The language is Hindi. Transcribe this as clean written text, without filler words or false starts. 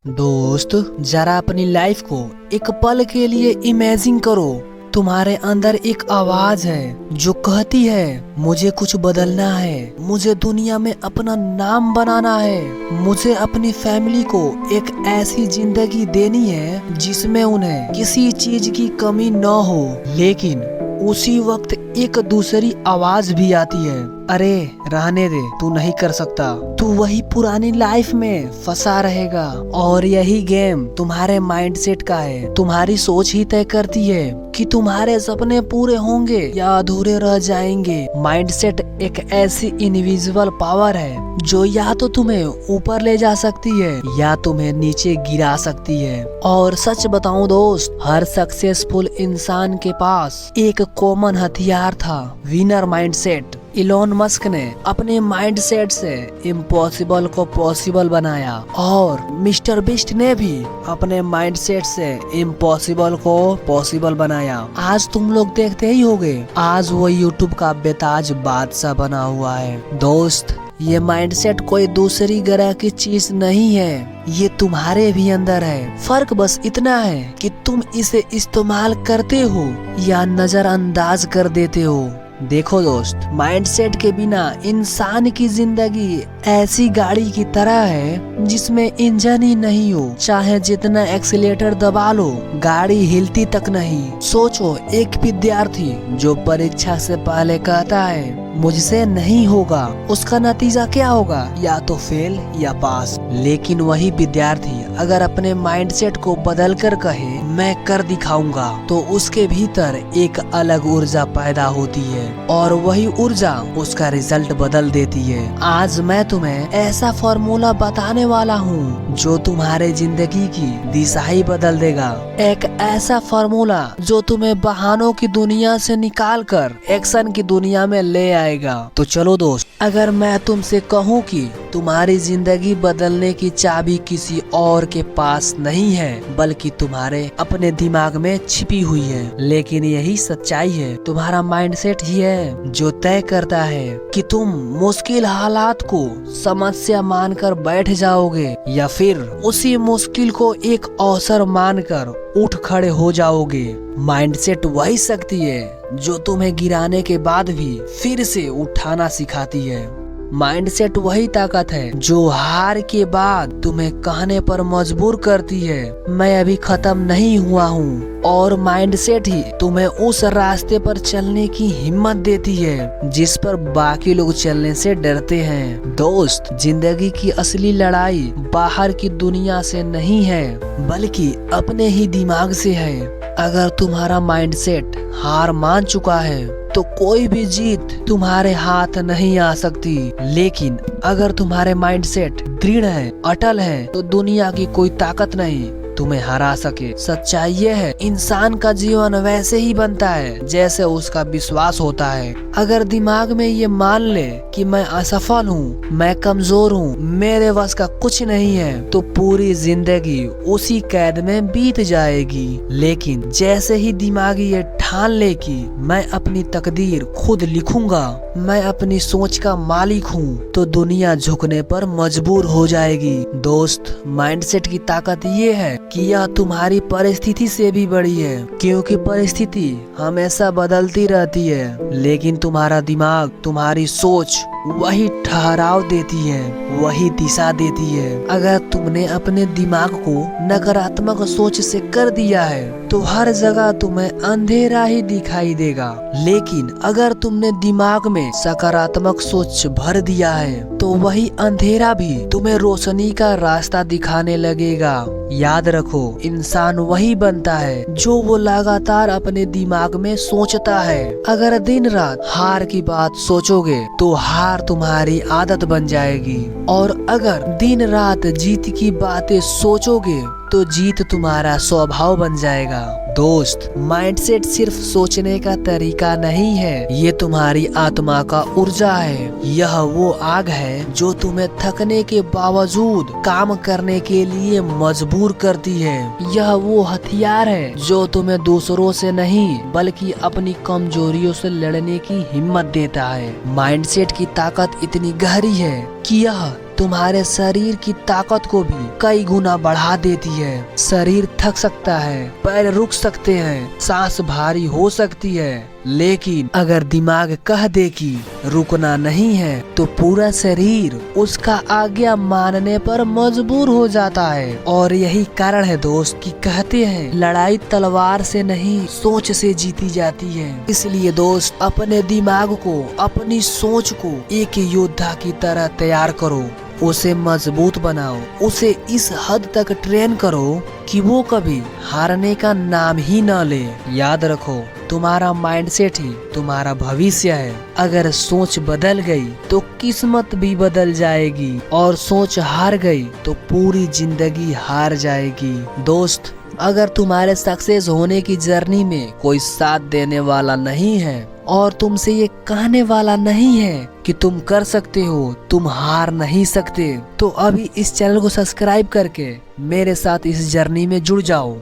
दोस्त, जरा अपनी लाइफ को एक पल के लिए इमेजिन करो। तुम्हारे अंदर एक आवाज है जो कहती है मुझे कुछ बदलना है, मुझे दुनिया में अपना नाम बनाना है, मुझे अपनी फैमिली को एक ऐसी जिंदगी देनी है जिसमें उन्हें किसी चीज की कमी न हो। लेकिन उसी वक्त एक दूसरी आवाज भी आती है, अरे रहने दे, तू नहीं कर सकता, तू वही पुरानी लाइफ में फंसा रहेगा। और यही गेम तुम्हारे माइंडसेट का है। तुम्हारी सोच ही तय करती है कि तुम्हारे सपने पूरे होंगे या अधूरे रह जाएंगे। माइंडसेट एक ऐसी इनविजिबल पावर है जो या तो तुम्हें ऊपर ले जा सकती है या तुम्हें नीचे गिरा सकती है। और सच बताऊं दोस्त, हर सक्सेसफुल इंसान के पास एक कॉमन हथियार था, विनर माइंडसेट। इलॉन मस्क ने अपने माइंडसेट से इम्पॉसिबल को पॉसिबल बनाया और मिस्टर बीस्ट ने भी अपने माइंडसेट से इम्पॉसिबल को पॉसिबल बनाया। आज तुम लोग देखते ही होगे, आज वो यूट्यूब का बेताज बादशाह बना हुआ है। दोस्त, ये माइंडसेट कोई दूसरी ग्रह की चीज नहीं है, ये तुम्हारे भी अंदर है। फर्क बस इतना है कि तुम इसे इस्तेमाल करते हो या नजरअंदाज कर देते हो। देखो दोस्त, माइंडसेट के बिना इंसान की जिंदगी ऐसी गाड़ी की तरह है जिसमें इंजन ही नहीं हो, चाहे जितना एक्सीलेटर दबा लो गाड़ी हिलती तक नहीं। सोचो, एक विद्यार्थी जो परीक्षा से पहले कहता है मुझसे नहीं होगा, उसका नतीजा क्या होगा? या तो फेल या पास। लेकिन वही विद्यार्थी अगर अपने माइंडसेट को बदल कर कहे मैं कर दिखाऊंगा, तो उसके भीतर एक अलग ऊर्जा पैदा होती है और वही ऊर्जा उसका रिजल्ट बदल देती है। आज मैं तुम्हें ऐसा फॉर्मूला बताने वाला हूँ जो तुम्हारे जिंदगी की दिशा ही बदल देगा। एक ऐसा फॉर्मूला जो तुम्हें बहानों की दुनिया से निकाल कर एक्शन की दुनिया में ले आएगा। तो चलो दोस्त, अगर मैं तुमसे कहूँ कि तुम्हारी जिंदगी बदलने की चाबी किसी और के पास नहीं है बल्कि तुम्हारे अपने दिमाग में छिपी हुई है, लेकिन यही सच्चाई है, तुम्हारा माइंडसेट ही है जो तय करता है कि तुम मुश्किल हालात को समस्या मानकर बैठ जाओगे या फिर उसी मुश्किल को एक अवसर मानकर उठ खड़े हो जाओगे। माइंडसेट वही शक्ति है जो तुम्हें गिराने के बाद भी फिर से उठाना सिखाती है। माइंडसेट वही ताकत है जो हार के बाद तुम्हें कहने पर मजबूर करती है मैं अभी खत्म नहीं हुआ हूँ। और माइंडसेट ही तुम्हें उस रास्ते पर चलने की हिम्मत देती है जिस पर बाकी लोग चलने से डरते हैं। दोस्त, जिंदगी की असली लड़ाई बाहर की दुनिया से नहीं है बल्कि अपने ही दिमाग से है। अगर तुम्हारा माइंडसेट हार मान चुका है तो कोई भी जीत तुम्हारे हाथ नहीं आ सकती। लेकिन अगर तुम्हारे माइंडसेट दृढ़ है, अटल है, तो दुनिया की कोई ताकत नहीं तुम्हें हरा सके। सच्चाई ये है, इंसान का जीवन वैसे ही बनता है जैसे उसका विश्वास होता है। अगर दिमाग में ये मान ले कि मैं असफल हूँ, मैं कमजोर हूँ, मेरे बस का कुछ नहीं है, तो पूरी जिंदगी उसी कैद में बीत जाएगी। लेकिन जैसे ही दिमाग ये ठान ले कि मैं अपनी तकदीर खुद लिखूंगा, मैं अपनी सोच का मालिक हूँ, तो दुनिया झुकने पर मजबूर हो जाएगी। दोस्त, माइंडसेट की ताकत ये है कि यह तुम्हारी परिस्थिति से भी बड़ी है, क्योंकि परिस्थिति हमेशा बदलती रहती है लेकिन तुम्हारा दिमाग, तुम्हारी सोच वही ठहराव देती है, वही दिशा देती है। अगर तुमने अपने दिमाग को नकारात्मक सोच से कर दिया है तो हर जगह तुम्हें अंधेरा ही दिखाई देगा, लेकिन अगर तुमने दिमाग में सकारात्मक सोच भर दिया है तो वही अंधेरा भी तुम्हें रोशनी का रास्ता दिखाने लगेगा। याद रखो, इंसान वही बनता है जो वो लगातार अपने दिमाग में सोचता है। अगर दिन रात हार की बात सोचोगे तो हार तुम्हारी आदत बन जाएगी, और अगर दिन रात जीत की बातें सोचोगे तो जीत तुम्हारा स्वभाव बन जाएगा। दोस्त, माइंडसेट सिर्फ सोचने का तरीका नहीं है, ये तुम्हारी आत्मा का ऊर्जा है। यह वो आग है जो तुम्हें थकने के बावजूद काम करने के लिए मजबूर करती है। यह वो हथियार है जो तुम्हें दूसरों से नहीं बल्कि अपनी कमजोरियों से लड़ने की हिम्मत देता है। माइंडसेट की ताकत इतनी गहरी है कि यह तुम्हारे शरीर की ताकत को भी कई गुना बढ़ा देती है। शरीर थक सकता है, पैर रुक सकते हैं, सांस भारी हो सकती है, लेकिन अगर दिमाग कह दे कि रुकना नहीं है तो पूरा शरीर उसका आज्ञा मानने पर मजबूर हो जाता है। और यही कारण है दोस्त कि कहते हैं लड़ाई तलवार से नहीं सोच से जीती जाती है। इसलिए दोस्त अपने दिमाग को, अपनी सोच को एक योद्धा की तरह तैयार करो, उसे मजबूत बनाओ, उसे इस हद तक ट्रेन करो कि वो कभी हारने का नाम ही न ले। याद रखो, तुम्हारा माइंडसेट ही तुम्हारा भविष्य है। अगर सोच बदल गई तो किस्मत भी बदल जाएगी, और सोच हार गई तो पूरी जिंदगी हार जाएगी। दोस्त, अगर तुम्हारे सक्सेस होने की जर्नी में कोई साथ देने वाला नहीं है और तुमसे ये कहने वाला नहीं है कि तुम कर सकते हो, तुम हार नहीं सकते, तो अभी इस चैनल को सब्सक्राइब करके मेरे साथ इस जर्नी में जुड़ जाओ।